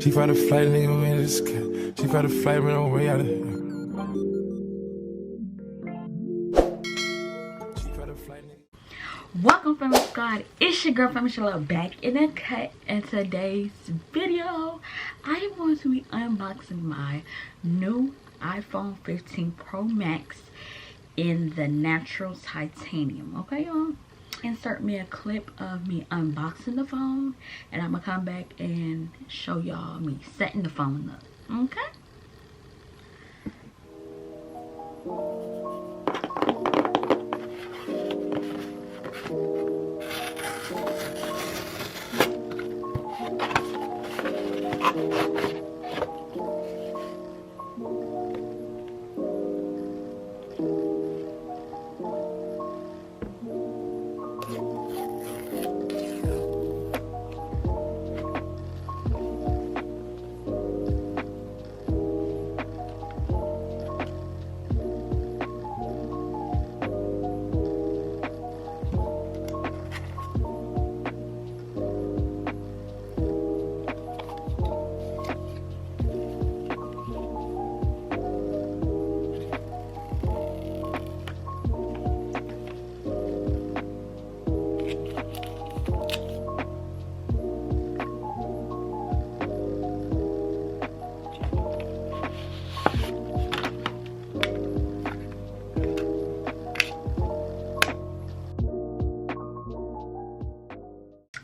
She found a flight, nigga, man, this cat. She found a flight, man, on the way out of here. Welcome, Family Squad. It's your girl, Itsfamousjayla, back in the cut. In today's video, I am going to be unboxing my new iPhone 15 Pro Max in the natural titanium. Okay, y'all? Insert me a clip of me unboxing the phone, and I'm gonna come back and show y'all me setting the phone up. Okay?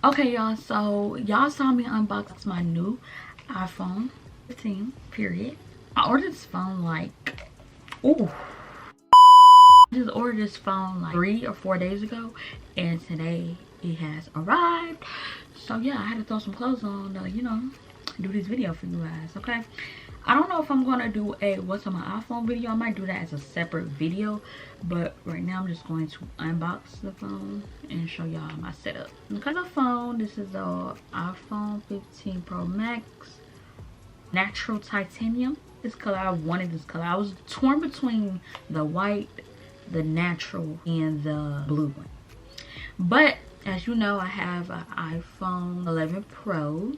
Okay, y'all, so y'all saw me unbox my new iPhone 15, period. I ordered this phone like, I just ordered this phone like 3 or 4 days ago, and today it has arrived. So yeah, I had to throw some clothes on to, you know, do this video for you guys. Okay, I don't know if I'm gonna do a what's on my iPhone video. I might do that as a separate video, but right now I'm just going to unbox the phone and show y'all my setup. Okay, the phone, this is the iPhone 15 Pro Max natural titanium. This color, I wanted this color. I was torn between the white, the natural, and the blue one, but as you know, I have an iPhone 11 Pro,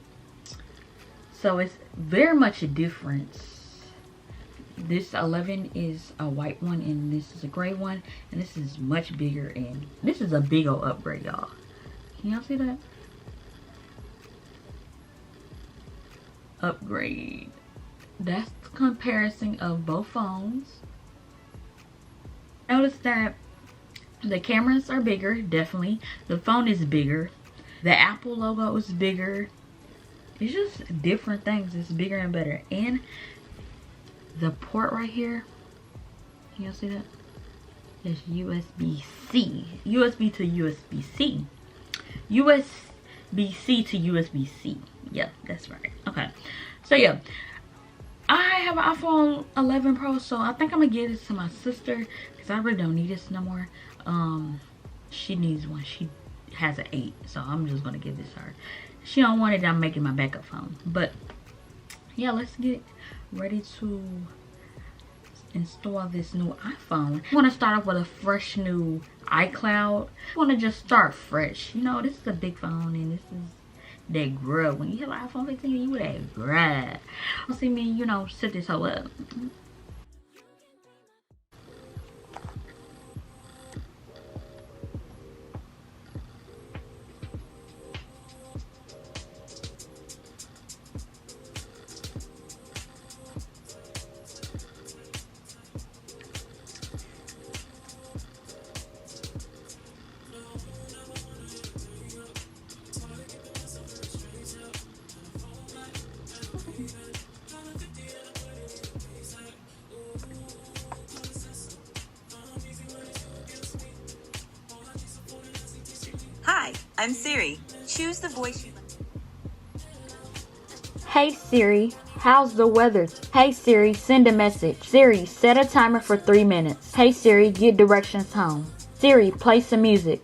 so it's very much a difference. This 11 is a white one, and this is a gray one, and this is much bigger, and this is a big old upgrade, y'all. Can y'all see that? Upgrade. That's the comparison of both phones. Notice that the cameras are bigger, definitely. The phone is bigger. The Apple logo is bigger. It's just different things. It's bigger and better. And the port right here, can y'all see that? It's USB-C. USB to USB-C. USB-C to USB-C. Yeah, that's right. Okay. So yeah, I have an iPhone 11 Pro, so I think I'm gonna give this to my sister because I really don't need this no more. She needs one. She has an 8, so I'm just gonna give this to her. She don't want it, I'm making my backup phone. But yeah, let's get ready to install this new iPhone. I want to start off with a fresh new iCloud. I want to just start fresh. You know, this is a big phone, and this is that grub. When you have an iPhone 15, you that grub. You'll see me, you know, set this whole up. Hi, I'm Siri. Choose the voice you Hey Siri, how's the weather? Hey Siri, send a message. Siri, set a timer for 3 minutes. Hey Siri, get directions home. Siri, play some music.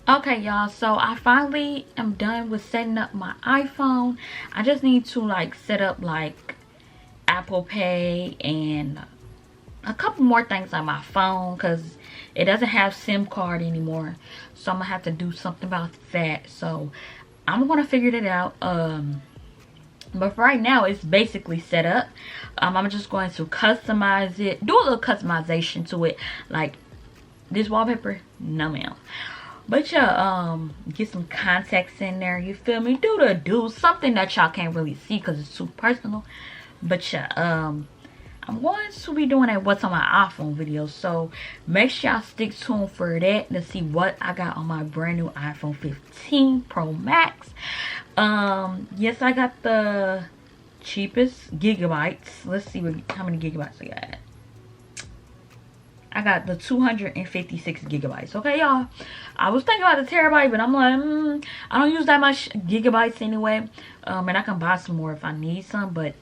Okay, y'all, so I finally am done with setting up my iPhone. I just need to like set up like Apple Pay and a couple more things on my phone because it doesn't have SIM card anymore. So I'm gonna have to do something about that. So I'm gonna figure it out. But for right now, it's basically set up. I'm just going to customize it, do a little customization to it, like this wallpaper, no ma'am. But yeah, get some contacts in there, you feel me? Do something that y'all can't really see because it's too personal. But yeah, I'm going to be doing a what's on my iPhone video, so make sure y'all stick tuned for that to see what I got on my brand new iPhone 15 Pro Max. Yes, I got the cheapest gigabytes. Let's see how many gigabytes I got. I got the 256 gigabytes. Okay, y'all, I was thinking about the terabyte, but I'm like, I don't use that much gigabytes anyway. And I can buy some more if I need some, but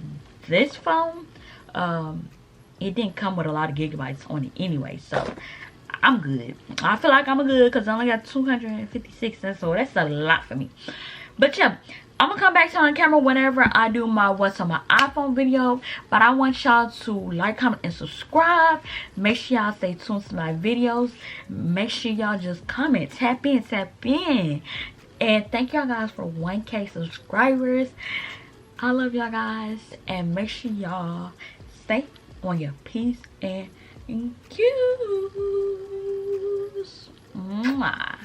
this phone, it didn't come with a lot of gigabytes on it anyway, so I'm good. I feel like I'm good because I only got 256, so that's a lot for me. But yeah, I'm gonna come back to on camera whenever I do my what's on my iPhone video. But I want y'all to like, comment, and subscribe. Make sure y'all stay tuned to my videos. Make sure y'all just comment, tap in. And thank y'all guys for 1K subscribers. I love y'all guys, and make sure y'all stay on your P's and Q's. Mwah.